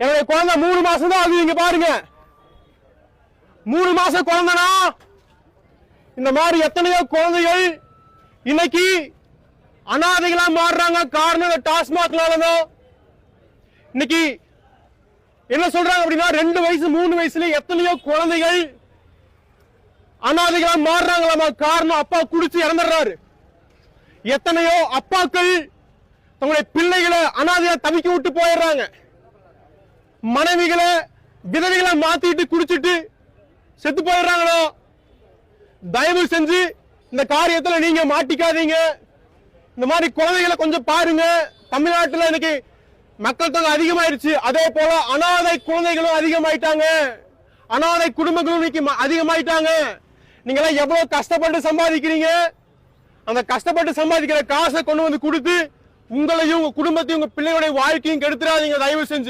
என்னுடைய குழந்தை 3 மாசம் தான் ஆகுது. இங்க பாருங்க, 3 மாசம் குழந்தைனா இந்த மாதிரி எத்தனையோ குழந்தைகள் இன்னைக்கு அனாதைகளா மாறுறாங்க. காரணம் டாஸ்மாக்னாலதான். இன்னைக்கு என்ன சொல்றாங்க அப்படின்னா 2 வயசு 3 வயசுல எத்தனையோ குழந்தைகள் அனாதைகளா மாறுறாங்களாமா. காரணம் அப்பா குடிச்சு இறந்துடுறாரு. எத்தனையோ அப்பாக்கள் தங்களுடைய பிள்ளைகளை அனாதையா தவிக்க விட்டு போயிடுறாங்க. மனைவிகளை விதவைகளை மாத்திட்டு குடிச்சிட்டு செத்து போயிடுறாங்களோ. தயவு செஞ்சு இந்த காரியத்துல நீங்க மாட்டிக்காதீங்க. இந்த மாதிரி குழந்தைகளை கொஞ்சம் பாருங்க. தமிழ்நாட்டில் இன்னைக்கு மக்கள் தொகை அதிகமாயிருச்சு. அதே போல அனாதை குழந்தைகளும் அதிகமாயிட்டாங்க. அனாதை குடும்பங்களும் இன்னைக்கு அதிகமாயிட்டாங்க. நீங்க எல்லாம் எவ்வளவு கஷ்டப்பட்டு சம்பாதிக்கிறீங்க. அந்த கஷ்டப்பட்டு சம்பாதிக்கிற காசை கொண்டு வந்து கொடுத்து உங்களையும் உங்க குடும்பத்தையும் உங்க பிள்ளைகளுடைய வாழ்க்கையும் கெடுத்துறாதீங்க தயவு செஞ்சு.